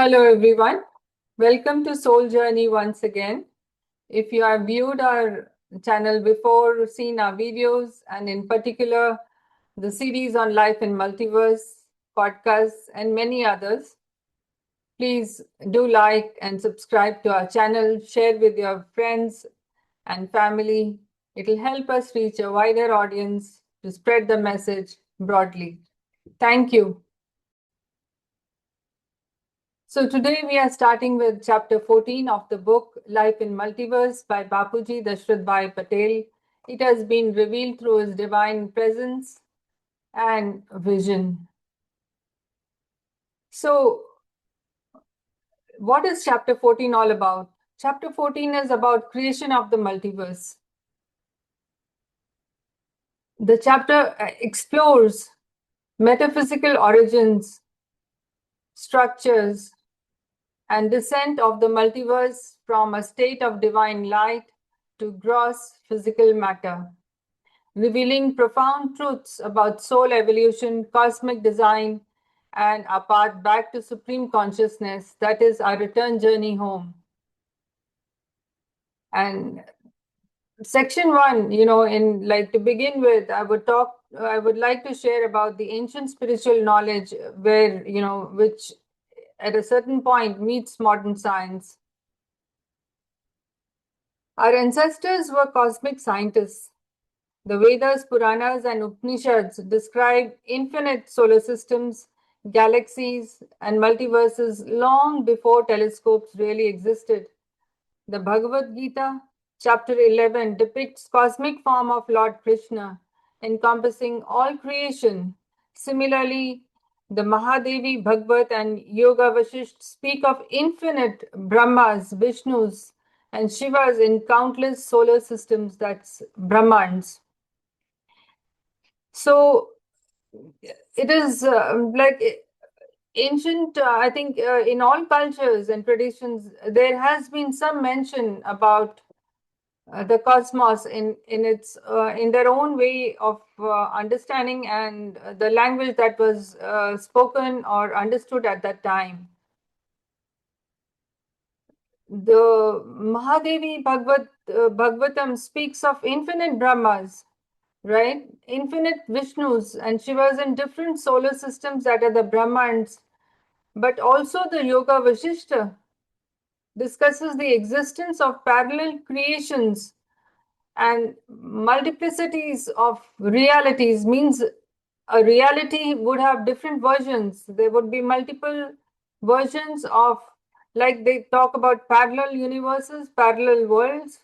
Hello everyone, welcome to Soul Journey once again. If you have viewed our channel before, seen our videos, and in particular the series on life in multiverse, podcasts, and many others, please do like and subscribe to our channel, share with your friends and family. It will help us reach a wider audience to spread the message broadly. Thank you. So today we are starting with chapter 14 of the book Life in Multiverse by Bapuji Dashrathbhai Patel. It has been revealed through his divine presence and vision. So what is chapter 14 all about? Chapter 14 is about creation of the multiverse. The chapter explores metaphysical origins, structures, and descent of the multiverse from a state of divine light to gross physical matter, revealing profound truths about soul evolution, cosmic design, and our path back to supreme consciousness, that is our return journey home. And section 1, to begin with, I would like to share about the ancient spiritual knowledge where, which at a certain point meets modern science. Our ancestors were cosmic scientists. The Vedas, Puranas, and Upanishads describe infinite solar systems, galaxies, and multiverses long before telescopes really existed. The Bhagavad Gita, chapter 11, depicts cosmic form of Lord Krishna, encompassing all creation. Similarly, the Mahadevi Bhagavad and Yoga Vashisht speak of infinite Brahmas, Vishnus, and Shivas in countless solar systems, that's Brahmands. So it is ancient, I think in all cultures and traditions, there has been some mention about the cosmos in their own way of understanding and the language that was spoken or understood at that time. The Mahadevi Bhagavatam speaks of infinite Brahmas, right? Infinite Vishnus and Shivas in different solar systems that are the Brahmands, but also the Yoga Vashishta discusses the existence of parallel creations and multiplicities of realities. Means a reality would have different versions. There would be multiple versions of, like they talk about parallel universes, parallel worlds.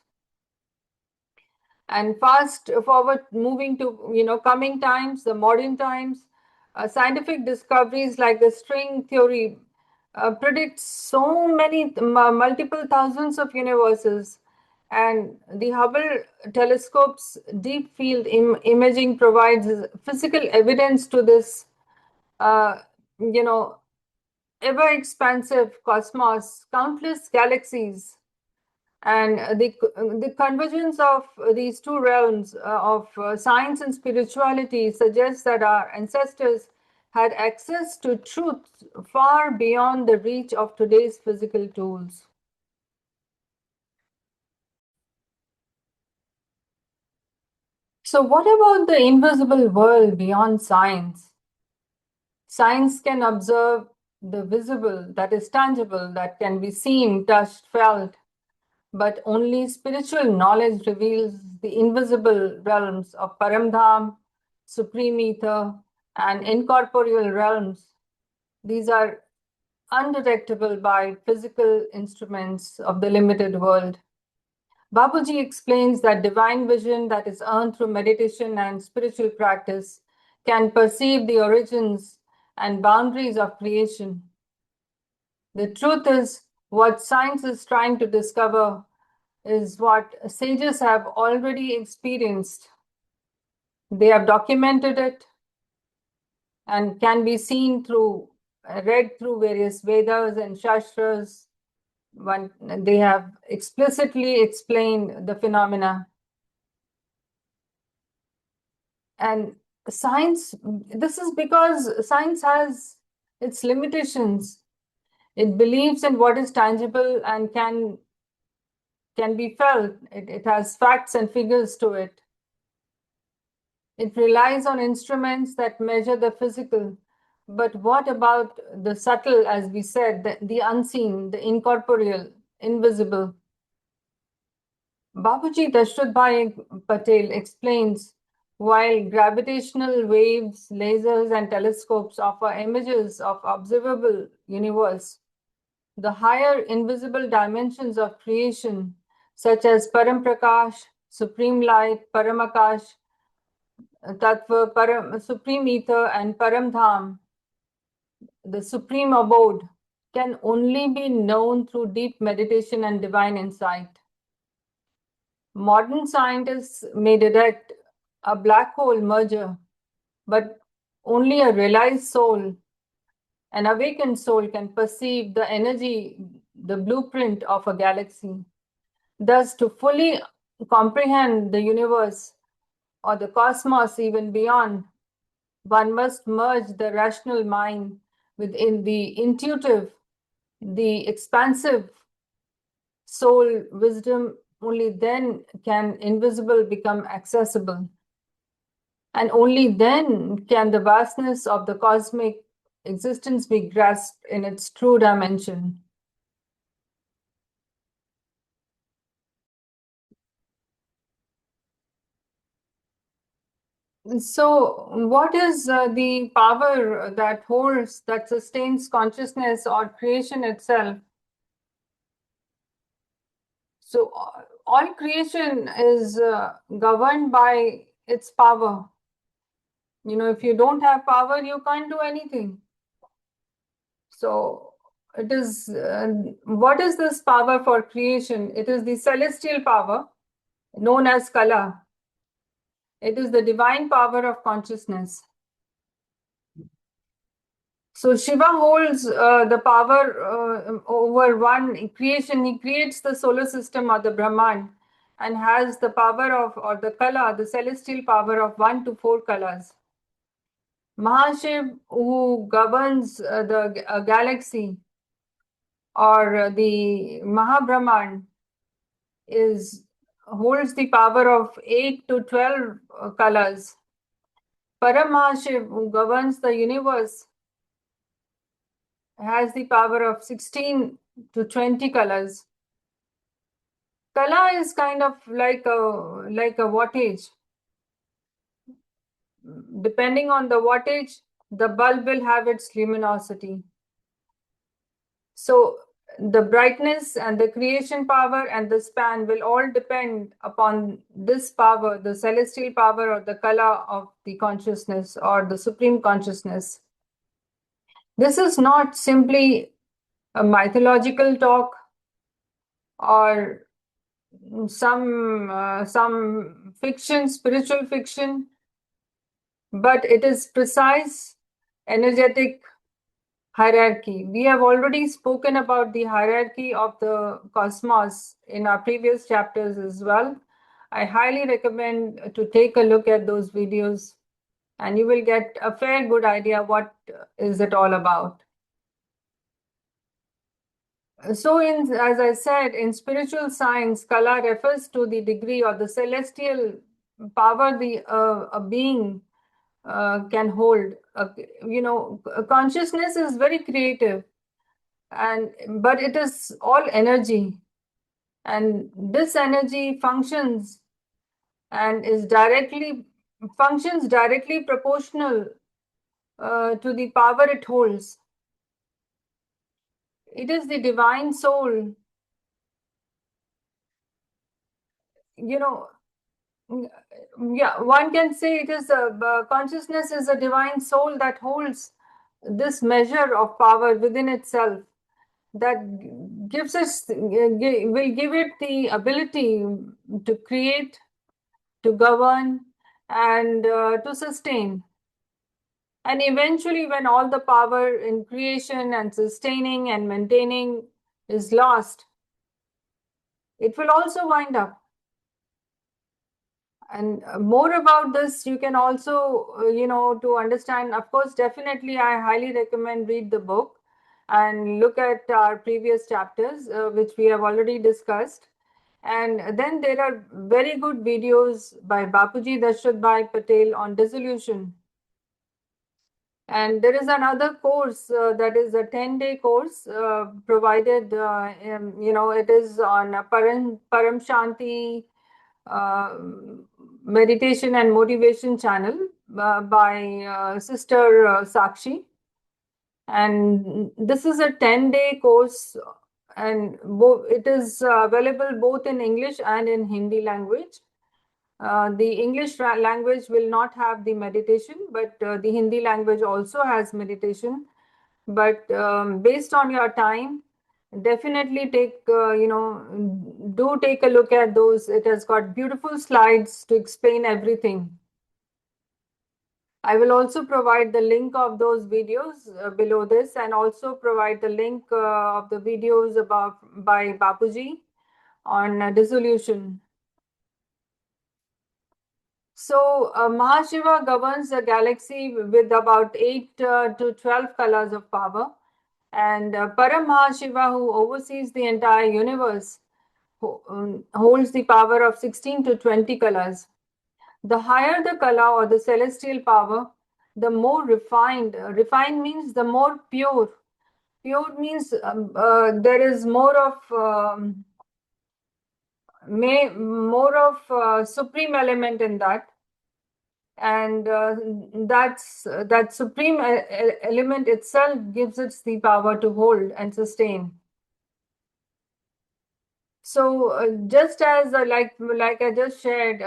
And fast forward, moving to coming times, the modern times, scientific discoveries like the string theory predicts so many multiple thousands of universes, and the Hubble telescope's deep field imaging provides physical evidence to this ever expansive cosmos, countless galaxies. And the convergence of these two realms of science and spirituality suggests that our ancestors had access to truth far beyond the reach of today's physical tools. So what about the invisible world beyond science? Science can observe the visible, that is tangible, that can be seen, touched, felt, but only spiritual knowledge reveals the invisible realms of Param, Dham, supreme ether, and incorporeal realms. These are undetectable by physical instruments of the limited world. Bapuji explains that divine vision that is earned through meditation and spiritual practice can perceive the origins and boundaries of creation. The truth is, what science is trying to discover is what sages have already experienced. They have documented it and can be seen through, read through various Vedas and Shastras. They have explicitly explained the phenomena. And science, this is because science has its limitations. It believes in what is tangible and can be felt. It has facts and figures to it. It relies on instruments that measure the physical. But what about the subtle, as we said, the unseen, the incorporeal, invisible? Bapuji Dashrathbhai Patel explains, while gravitational waves, lasers, and telescopes offer images of observable universe, the higher invisible dimensions of creation, such as Param Prakash, Supreme Light, Paramakash, Tattva, Supreme Ether, and Param Dham, the Supreme Abode, can only be known through deep meditation and divine insight. Modern scientists may detect a black hole merger, but only a realized soul, an awakened soul, can perceive the energy, the blueprint of a galaxy. Thus, to fully comprehend the universe or the cosmos even beyond, one must merge the rational mind within the intuitive, the expansive soul wisdom. Only then can invisible become accessible. And only then can the vastness of the cosmic existence be grasped in its true dimension. So, what is the power that holds, that sustains consciousness or creation itself? So, all creation is governed by its power. If you don't have power, you can't do anything. So, it is what is this power for creation? It is the celestial power known as Kala. It is the divine power of consciousness. So Shiva holds the power over one creation. He creates the solar system or the Brahman and has the power of, or the Kala, the celestial power of 1 to 4 Kalas. Mahashiva, who governs the galaxy or the Mahabrahman, holds the power of 8 to 12 Kalas. Paramshanti, who governs the universe, has the power of 16 to 20 Kalas. Kala is kind of like a wattage. Depending on the wattage, the bulb will have its luminosity. So the brightness and the creation power and the span will all depend upon this power, the celestial power or the Kala of the consciousness or the supreme consciousness. This is not simply a mythological talk or some fiction, spiritual fiction, but it is precise, energetic hierarchy. We have already spoken about the hierarchy of the cosmos in our previous chapters as well. I highly recommend to take a look at those videos and you will get a fair good idea what is it all about. So, as I said, in spiritual science, Kala refers to the degree or the celestial power a being can hold. Consciousness is very creative, but it is all energy, and this energy functions directly proportional to the power it holds. It is the divine soul. One can say it is consciousness is a divine soul that holds this measure of power within itself that will give it the ability to create, to govern, and to sustain. And eventually, when all the power in creation and sustaining and maintaining is lost, it will also wind up. And more about this, you can also, to understand, of course, definitely, I highly recommend read the book. and look at our previous chapters, which we have already discussed. And then there are very good videos by Bapuji, Dashrathbhai, Patel on dissolution. And there is another course that is a 10-day course provided, it is on Paramshanti meditation and motivation channel by Sister Sakshi. And this is a 10-day course, and it is available both in English and in Hindi language. The English language will not have the meditation, but the Hindi language also has meditation. But based on your time, definitely do take a look at those. It has got beautiful slides to explain everything. I will also provide the link of those videos below this, and also provide the link of the videos by Bapuji on dissolution. So Mahashiva governs the galaxy with about 8 to 12 colors of power. And Param Mahashiva, who oversees the entire universe, holds the power of 16 to 20 colors. The higher the color or the celestial power, the more refined. Refined means the more pure. Pure means there is more of supreme element in that, and that supreme element itself gives it the power to hold and sustain. So just as like I just shared,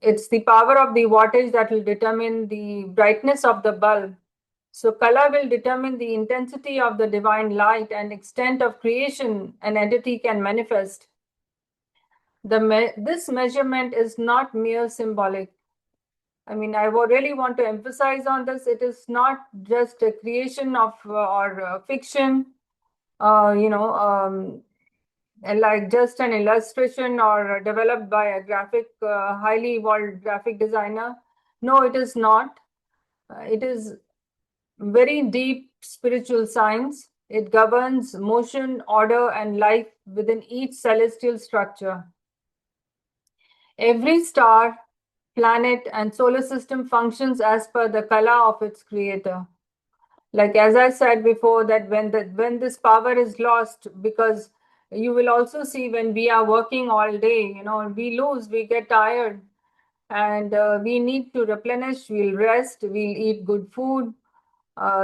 it's the power of the wattage that will determine the brightness of the bulb. So color will determine the intensity of the divine light and extent of creation an entity can manifest. This measurement is not mere symbolic. I mean, I really want to emphasize on this. It is not just a creation of or fiction, and like just an illustration or developed by a highly evolved graphic designer. No, it is not. It is very deep spiritual science. It governs motion, order, and life within each celestial structure. Every star, planet, and solar system functions as per the color of its creator. Like as I said before, that when this power is lost, because you will also see when we are working all day, we get tired, and we need to replenish, we'll rest, we'll eat good food.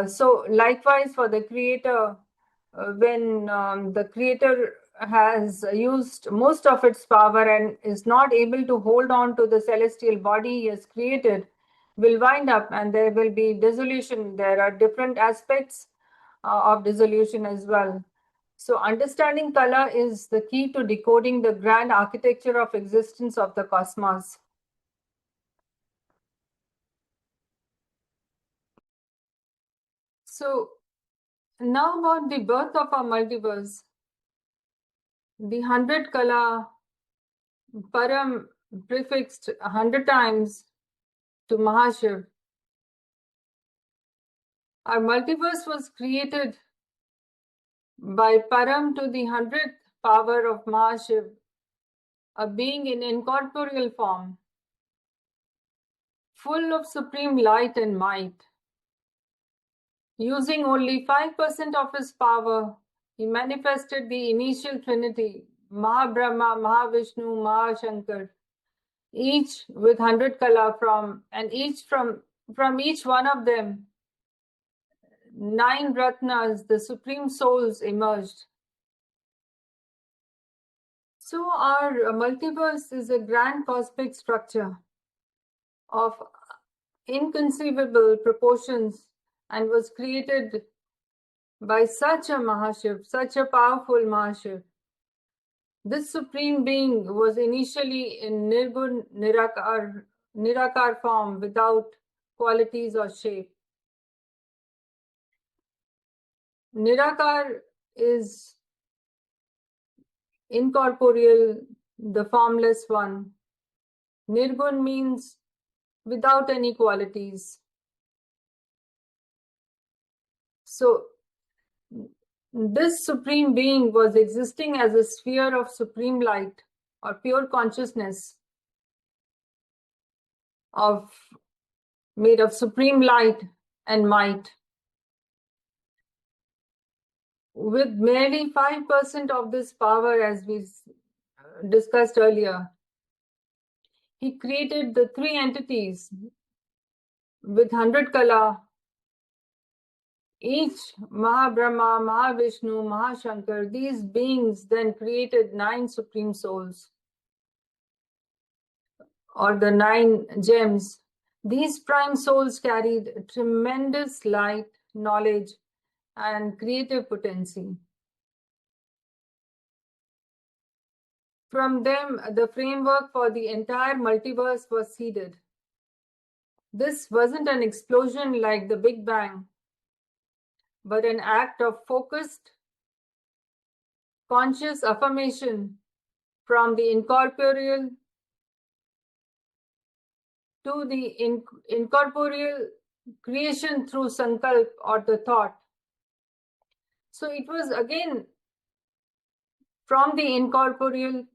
So likewise for the creator, when the creator has used most of its power and is not able to hold on to the celestial body he has created, will wind up and there will be dissolution. There are different aspects of dissolution as well. So understanding color is the key to decoding the grand architecture of existence of the cosmos. So now about the birth of our multiverse. The 100 color Param prefixed 100 times to Mahashiva. Our multiverse was created by Param to the 100th power of Mahashiva, a being in incorporeal form, full of supreme light and might. Using only 5% of his power, he manifested the initial trinity, Mahabrahma, Mahavishnu, Mahashankar, each with 100 kala from each one of them, 9 ratnas, the supreme souls, emerged. So our multiverse is a grand cosmic structure of inconceivable proportions and was created by such a Mahashiv, such a powerful Mahashiv. This supreme being was initially in Nirgun Nirakar form without qualities or shape. Nirakar is incorporeal, the formless one. Nirgun means without any qualities. So This supreme being was existing as a sphere of supreme light or pure consciousness made of supreme light and might. With merely 5% of this power, as we discussed earlier, he created the three entities with 100 kala, each Mahabrahma, Mahavishnu, Mahashankar. These beings then created 9 supreme souls, or the 9 gems. These prime souls carried tremendous light, knowledge, and creative potency. From them, the framework for the entire multiverse was seeded. This wasn't an explosion like the Big Bang, but an act of focused, conscious affirmation from the incorporeal to the incorporeal creation through sankalp or the thought. So it was again from the incorporeal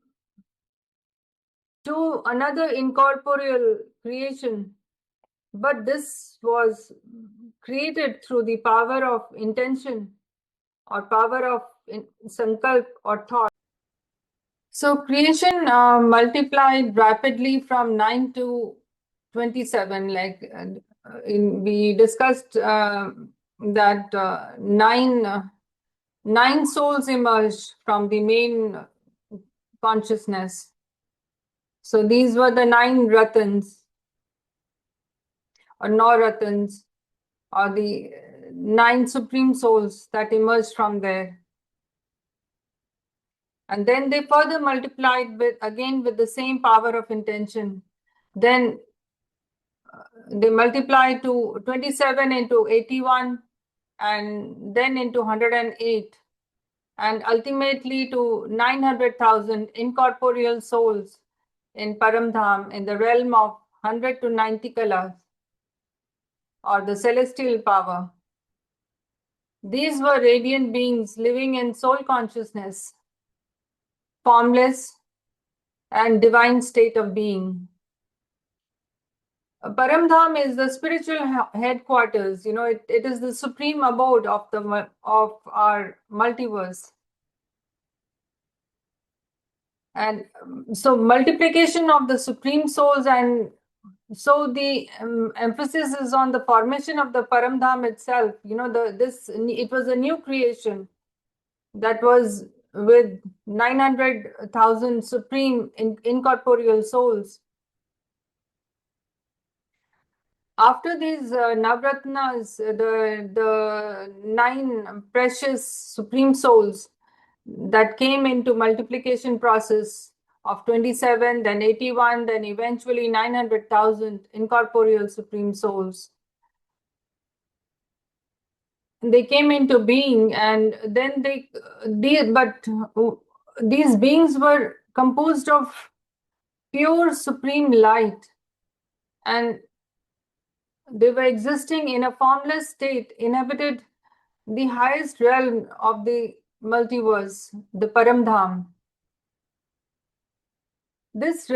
to another incorporeal creation, but this was created through the power of intention or power of sankalp or thought. So creation multiplied rapidly from 9 to 27. We discussed that nine souls emerged from the main consciousness. So these were the 9 ratans or Ratans, or the 9 supreme souls that emerged from there. And then they further multiplied with the same power of intention. Then they multiplied to 27 into 81 and then into 108 and ultimately to 900,000 incorporeal souls in Param Dham in the realm of 100 to 90 kalas or the celestial power. These were radiant beings living in soul consciousness, formless and divine state of being. Param Dham is the spiritual headquarters. It is the supreme abode of our multiverse. And so multiplication of the supreme souls, and so the emphasis is on the formation of the Param Dham itself. It was a new creation that was with 900,000 supreme incorporeal souls. After these Navratnas, the 9 precious supreme souls that came into multiplication process of 27, then 81, then eventually 900,000 incorporeal supreme souls. They came into being, and then these beings were composed of pure supreme light, and they were existing in a formless state, inhabited the highest realm of the multiverse, the Param Dham. This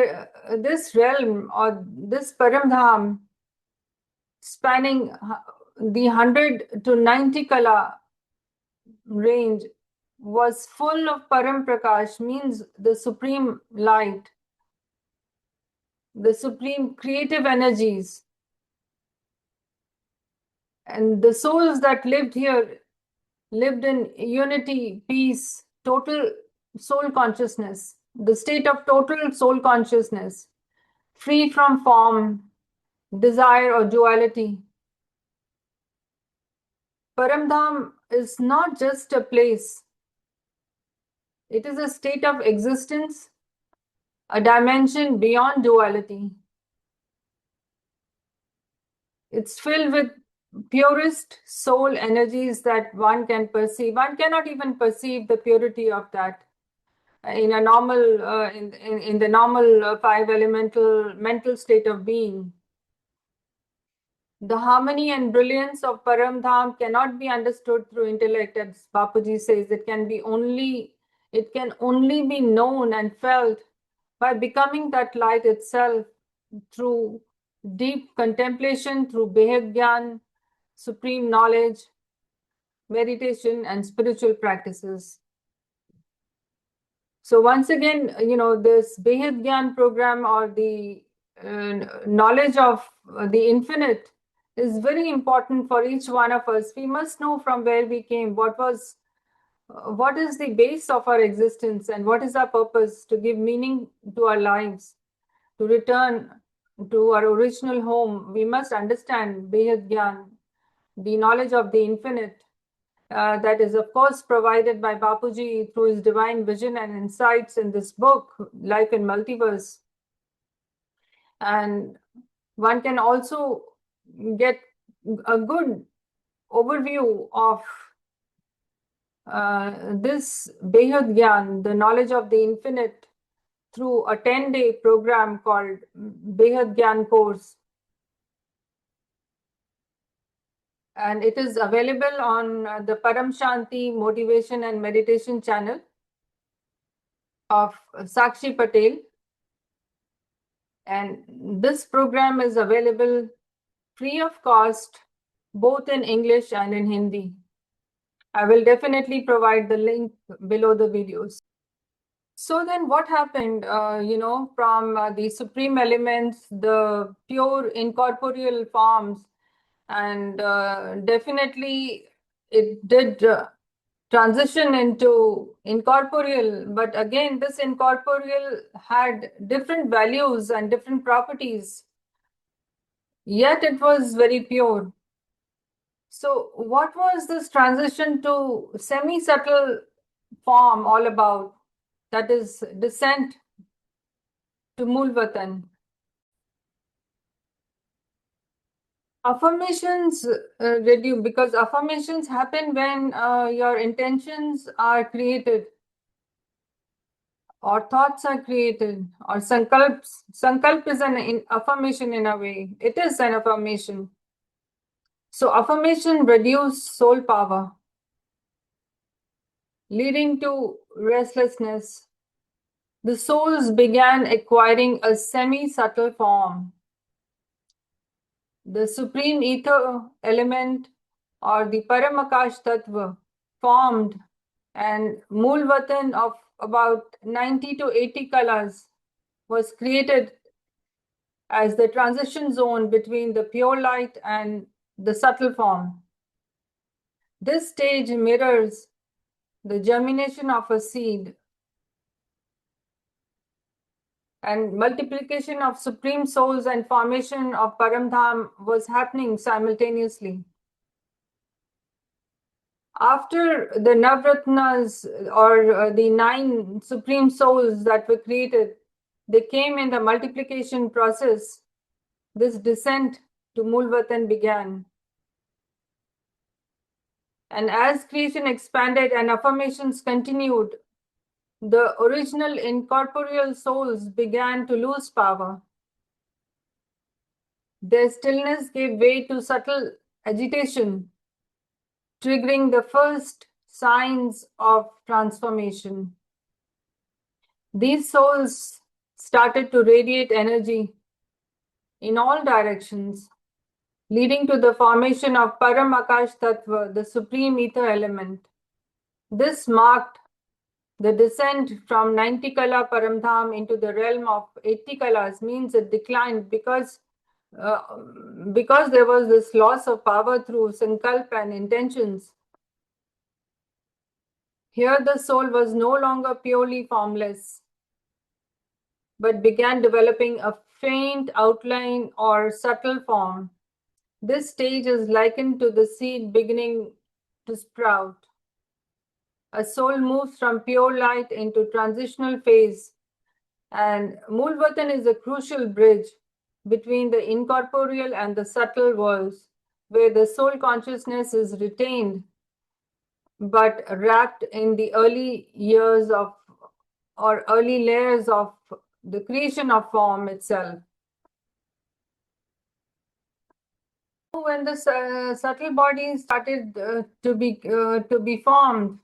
realm or this Param Dham, spanning the 100 to 90 kala range, was full of Param Prakash, means the supreme light, the supreme creative energies. And the souls that lived here lived in unity, peace, total soul consciousness, the state of total soul consciousness, free from form, desire, or duality. Param Dham is not just a place, it is a state of existence, a dimension beyond duality. It's filled with purest soul energies that one can perceive. One cannot even perceive the purity of that in a normal, in the normal 5 elemental mental state of being. The harmony and brilliance of Param Dham cannot be understood through intellect, as Bapuji says. It can only be known and felt by becoming that light itself through deep contemplation, through Behad Gyan, supreme knowledge, meditation, and spiritual practices. So once again, this Behad Gyan program, or the knowledge of the infinite, is very important for each one of us. We must know from where we came, what is the base of our existence, and what is our purpose, to give meaning to our lives, to return to our original home. We must understand Behad Gyan, the knowledge of the infinite, that is, of course, provided by Bapuji through his divine vision and insights in this book, Life in Multiverse. And one can also get a good overview of this Behad Gyan, the knowledge of the infinite, through a 10-day program called Behad Gyan course. And it is available on the Paramshanti Motivation and Meditation channel of Sakshi Patel. And this program is available free of cost, both in English and in Hindi. I will definitely provide the link below the videos. So then what happened, from the supreme elements, the pure incorporeal forms, and definitely it did transition into incorporeal, but again, this incorporeal had different values and different properties, yet it was very pure. So what was this transition to semi-subtle form all about? That is descent to Mulvatan. Affirmations reduce, because affirmations happen when your intentions are created, or thoughts are created, or sankalps. Sankalp is an affirmation in a way. It is an affirmation. So affirmation reduce soul power, leading to restlessness. The souls began acquiring a semi-subtle form. The supreme ether element, or the Paramakash Tattva, formed, and Mulvatan of about 90 to 80 colors was created as the transition zone between the pure light and the subtle form. This stage mirrors the germination of a seed and multiplication of supreme souls and formation of Paramdham was happening simultaneously. After the Navratnas, or the 9 supreme souls that were created, they came in the multiplication process. This descent to Mulvatan began. And as creation expanded and affirmations continued, the original incorporeal souls began to lose power. Their stillness gave way to subtle agitation, triggering the first signs of transformation. These souls started to radiate energy in all directions, leading to the formation of Paramakash Tattva, the supreme ether element. This marked the descent from 90 Kala Paramdham into the realm of 80 Kalas, means it declined because there was this loss of power through sankalp and intentions. Here the soul was no longer purely formless, but began developing a faint outline or subtle form. This stage is likened to the seed beginning to sprout. A soul moves from pure light into transitional phase, and Mulvatan is a crucial bridge between the incorporeal and the subtle worlds, where the soul consciousness is retained but wrapped in the early years of, or early layers of, the creation of form itself. now, when the subtle body started to be formed,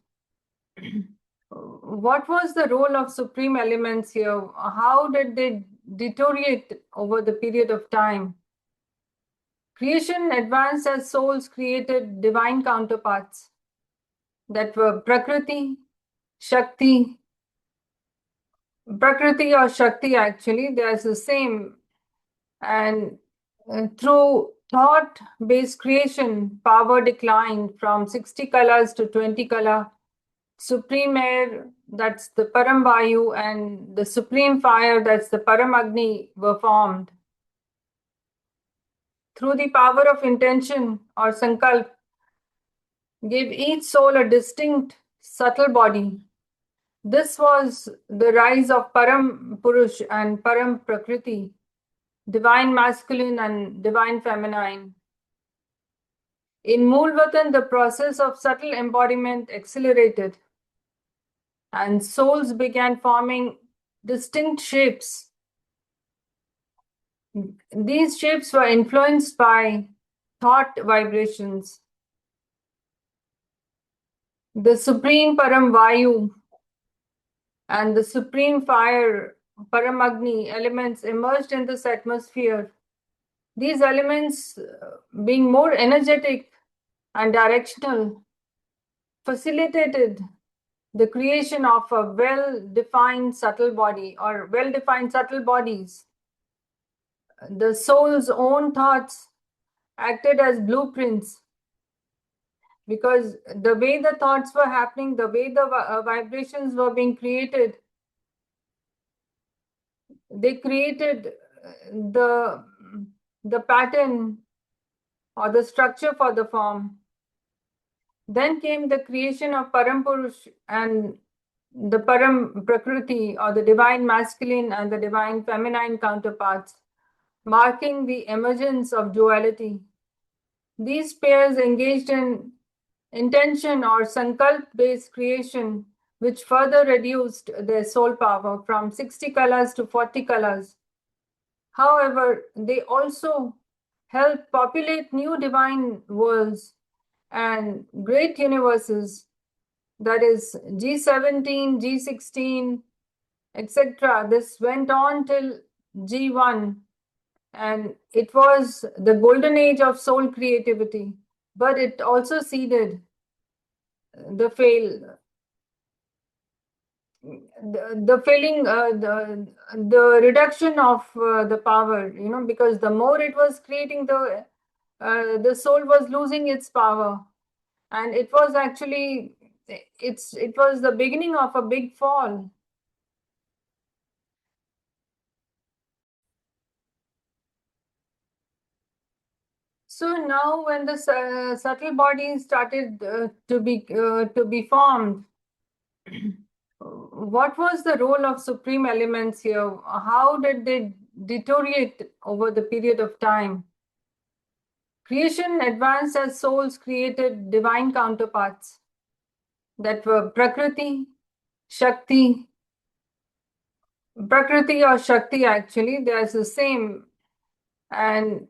what was the role of supreme elements here? How did they deteriorate over the period of time? Creation advanced as souls created divine counterparts that were Shakti, Prakriti or Shakti actually, there's the same. And through thought-based creation, power declined from 60 colors to 20 color. Supreme air, that's the Param Vayu, and the supreme fire, that's the Param Agni, were formed. Through the power of intention or sankalp, gave each soul a distinct, subtle body. This was the rise of Param Purush and Param Prakriti, divine masculine and divine feminine. In Moolvatan, the process of subtle embodiment accelerated, and souls began forming distinct shapes. These shapes were influenced by thought vibrations. The supreme Param Vayu and the supreme fire, Paramagni, elements emerged in this atmosphere. These elements, being more energetic and directional, facilitated the creation of a well-defined subtle body or well-defined subtle bodies. The soul's own thoughts acted as blueprints, because the way the thoughts were happening, the way the vibrations were being created, they created the pattern or the structure for the form. Then came the creation of Param Purush and the Param Prakriti, or the divine masculine and the divine feminine counterparts, marking the emergence of duality. These pairs engaged in intention or sankalp-based creation, which further reduced their soul power from 60 colors to 40 colors. However, they also helped populate new divine worlds and great universes, that is G17, G16, etc. This went on till G1, and it was the golden age of soul creativity, but it also seeded the reduction of the power, because the more it was creating, the soul was losing its power, and it was actually it was the beginning of a big fall. So now, when the subtle body started to be formed, what was the role of supreme elements here? How did they deteriorate over the period of time? Creation advanced as souls created divine counterparts that were Prakriti or Shakti actually, there's the same. And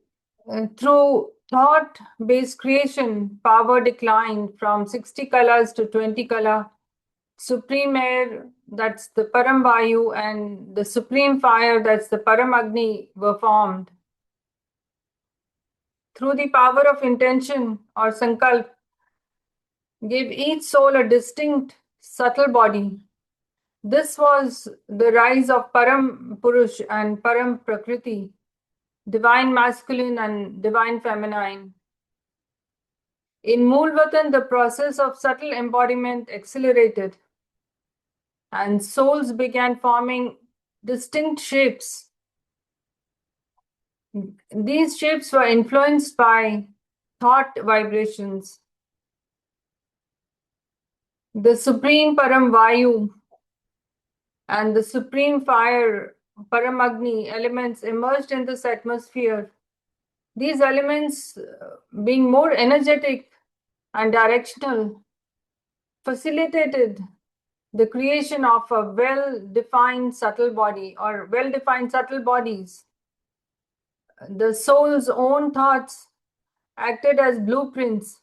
through thought-based creation, power declined from 60 colors to 20 color. Supreme air, that's the Param Vayu, and the supreme fire, that's the Param Agni, were formed. Through the power of intention or sankalp, gave each soul a distinct, subtle body. This was the rise of Param Purush and Param Prakriti, divine masculine and divine feminine. In Moolvatan, the process of subtle embodiment accelerated, and souls began forming distinct shapes. These shapes were influenced by thought vibrations. The supreme Param Vayu and the supreme fire, Paramagni, elements emerged in this atmosphere. These elements, being more energetic and directional, facilitated the creation of a well-defined subtle body or well-defined subtle bodies. The soul's own thoughts acted as blueprints,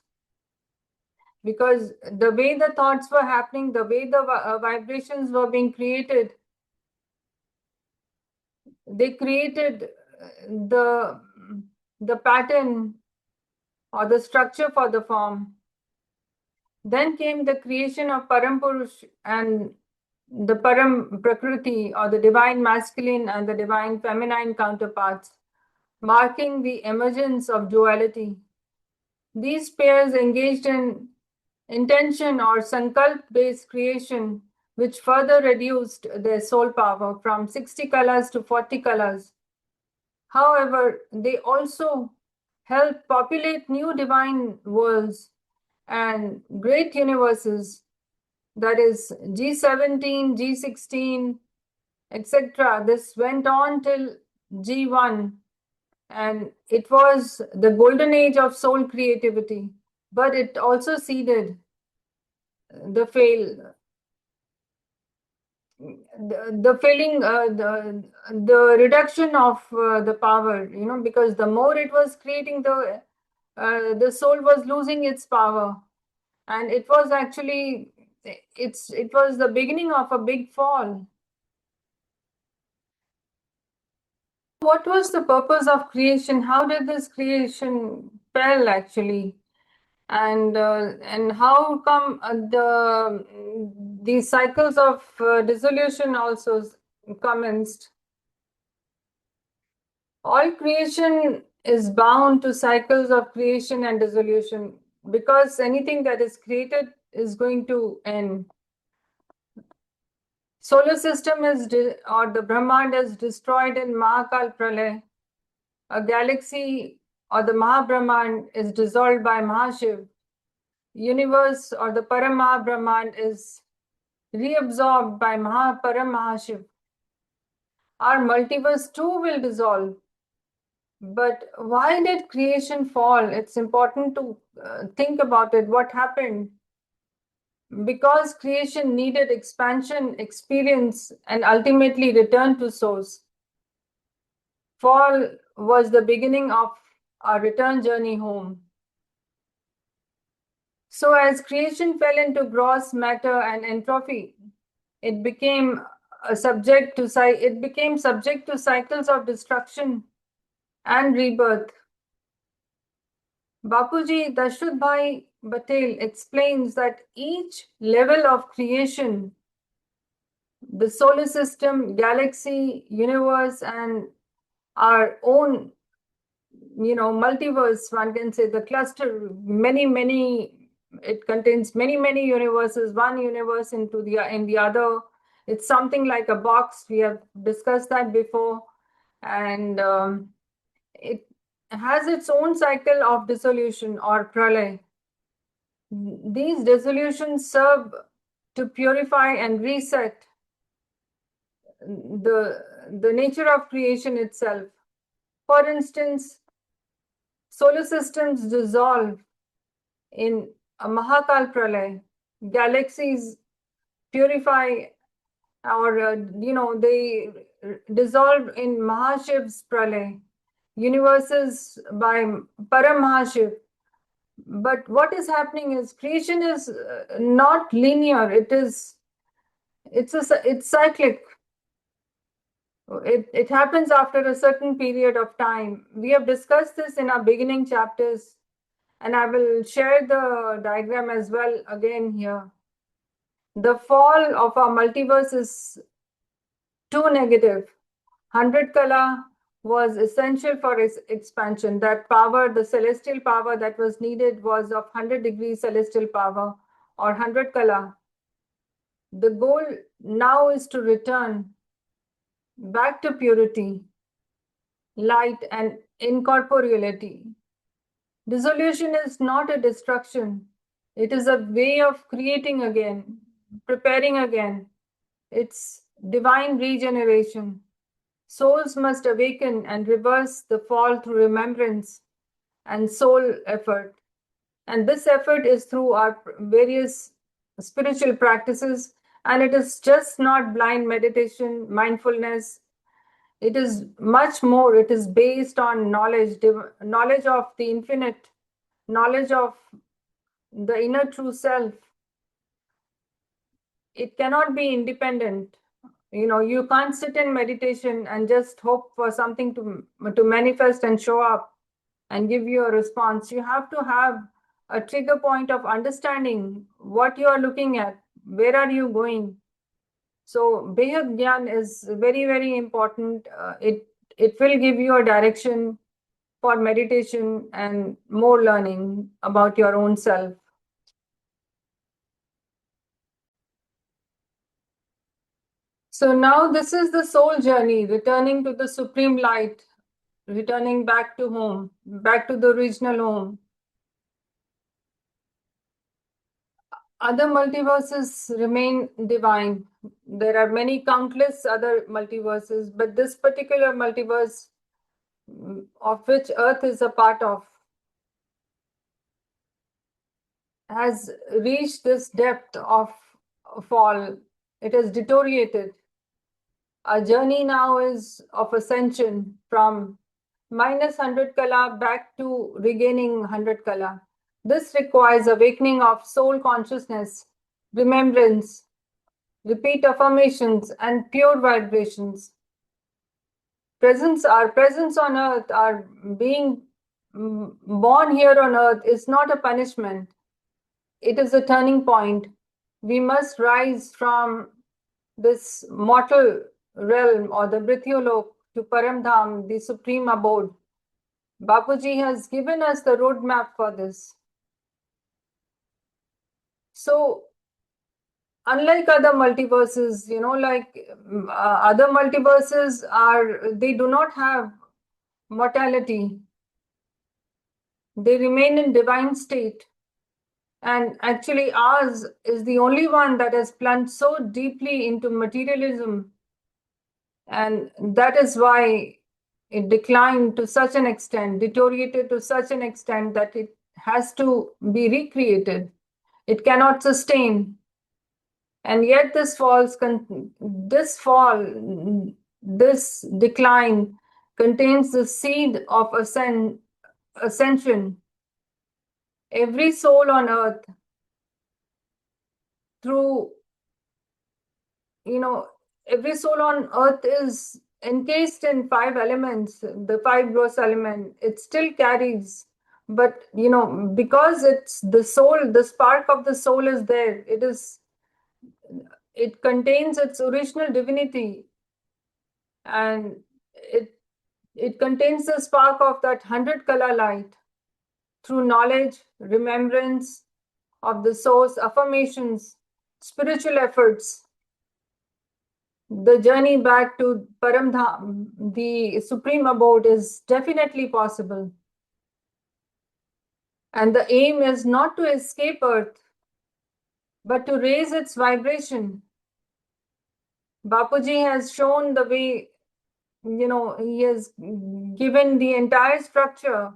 because the way the thoughts were happening, the way the vibrations were being created, they created the pattern or the structure for the form. Then came the creation of Param Purush and the Param Prakriti, or the divine masculine and the divine feminine counterparts, marking the emergence of duality. These pairs engaged in intention or sankalp-based creation, which further reduced their soul power from 60 colors to 40 colors. However, they also helped populate new divine worlds and great universes, that is G17, G16, etc. This went on till G1, and it was the golden age of soul creativity, but it also seeded the fail, the failing, the reduction of the power, because the more it was creating, the soul was losing its power, and it was actually, it was the beginning of a big fall. What was the purpose of creation? How did this creation fell actually? And how come these cycles of dissolution also commenced? All creation is bound to cycles of creation and dissolution, because anything that is created is going to end. Solar system or the Brahmand is destroyed in Mahakal Pralay. A galaxy or the Mahabrahmand is dissolved by Mahashiva. Universe or the Param Mahabrahmand is reabsorbed by Param Mahashiva. Our multiverse too will dissolve. But why did creation fall? It's important to think about it. What happened? Because creation needed expansion, experience, and ultimately return to source. Fall was the beginning of our return journey home. So as creation fell into gross matter and entropy, it became subject to cycles of destruction and rebirth. Bapuji Dashrathbhai Patel explains that each level of creation, the solar system, galaxy, universe, and our own, multiverse, one can say, the cluster, it contains many universes, one universe in the other. It's something like a box. We have discussed that before. And it has its own cycle of dissolution or pralay. These dissolutions serve to purify and reset the nature of creation itself. For instance, solar systems dissolve in a Mahakal Pralay. Galaxies purify, or they dissolve in Mahashiv's Pralay. Universes by Param Mahashiv. But what is happening is creation is not linear. It's cyclic. It happens after a certain period of time. We have discussed this in our beginning chapters, and I will share the diagram as well again here. The fall of our multiverse is too negative. 100 kala was essential for its expansion. That power, the celestial power that was needed, was of 100 degrees celestial power, or 100 kala. The goal now is to return back to purity, light, and incorporeality. Dissolution is not a destruction. It is a way of creating again, preparing again. It's divine regeneration. Souls must awaken and reverse the fall through remembrance and soul effort. And this effort is through our various spiritual practices, and it is just not blind meditation, mindfulness. It is much more. It is based on knowledge of the infinite, knowledge of the inner true self, it cannot be independent. You can't sit in meditation and just hope for something to manifest and show up and give you a response. You have to have a trigger point of understanding what you are looking at, where are you going. So Behad Gyan is very, very important. It will give you a direction for meditation and more learning about your own self. So now this is the soul journey, returning to the supreme light, returning back to home, back to the original home. Other multiverses remain divine. There are many countless other multiverses, but this particular multiverse, of which Earth is a part of, has reached this depth of fall. It has deteriorated. Our journey now is of ascension from minus 100 kala back to regaining 100 kala. This requires awakening of soul consciousness, remembrance, repeat affirmations, and pure vibrations. Our presence on earth, our being born here on earth is not a punishment. It is a turning point. We must rise from this mortal realm or the Mrityulok to Param Dham, the supreme abode. Bapuji has given us the roadmap for this. So, unlike other multiverses, other multiverses they do not have mortality. They remain in divine state. And actually, ours is the only one that has plunged so deeply into materialism. And that is why it declined to such an extent, deteriorated to such an extent that it has to be recreated. It cannot sustain. And yet this decline contains the seed of ascension. Every soul on earth, every soul on earth is encased in 5 elements, the 5 gross element. It still carries, but because it's the soul, the spark of the soul is there. It contains its original divinity, and it contains the spark of that 100 color light. Through knowledge, remembrance of the source, affirmations, spiritual efforts, the journey back to Param Dham, the supreme abode, is definitely possible. And the aim is not to escape Earth, but to raise its vibration. Bapuji has shown the way, he has given the entire structure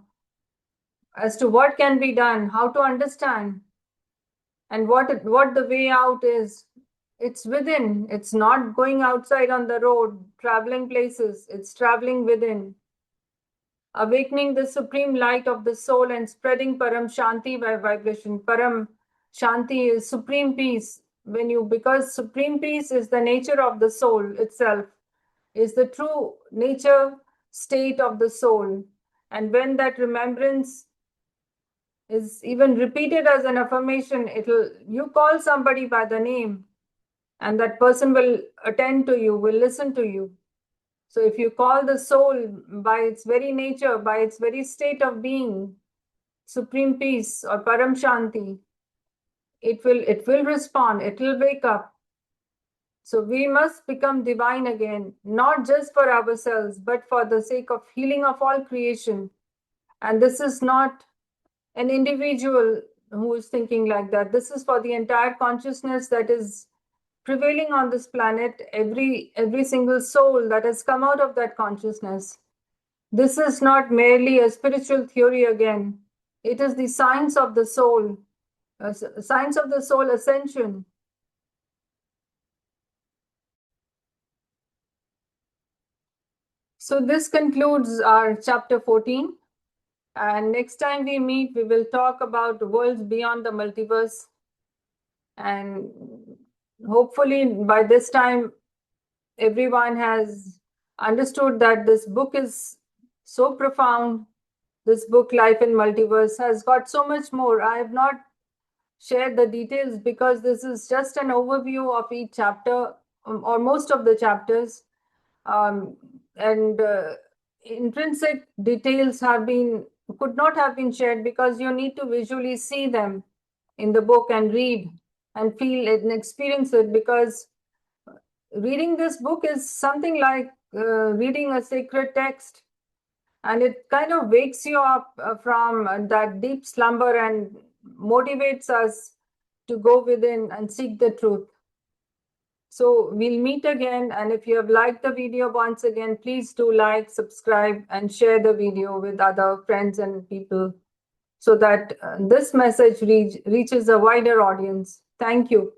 as to what can be done, how to understand, and what the way out is. It's within. It's not going outside on the road, traveling places. It's traveling within. Awakening the supreme light of the soul and spreading Paramshanti by vibration. Paramshanti is supreme peace. Because supreme peace is the nature of the soul itself, is the true nature state of the soul. And when that remembrance is even repeated as an affirmation, you call somebody by the name, and that person will attend to you, will listen to you. So if you call the soul by its very nature, by its very state of being, supreme peace or Paramshanti, it will respond, it will wake up. So we must become divine again, not just for ourselves, but for the sake of healing of all creation. And this is not an individual who is thinking like that. This is for the entire consciousness that is prevailing on this planet, every single soul that has come out of that consciousness. This is not merely a spiritual theory again. It is the science of the soul, science of the soul ascension. So this concludes our chapter 14. And next time we meet, we will talk about worlds beyond the multiverse. And hopefully by this time, everyone has understood that this book is so profound. This book, Life in Multiverse, has got so much more. I have not shared the details because this is just an overview of each chapter, or most of the chapters. And intrinsic details could not have been shared because you need to visually see them in the book and read and feel it and experience it, because reading this book is something like reading a sacred text, and it kind of wakes you up from that deep slumber and motivates us to go within and seek the truth. So we'll meet again, and if you have liked the video, once again, please do like, subscribe, and share the video with other friends and people so that this message reaches a wider audience. Thank you.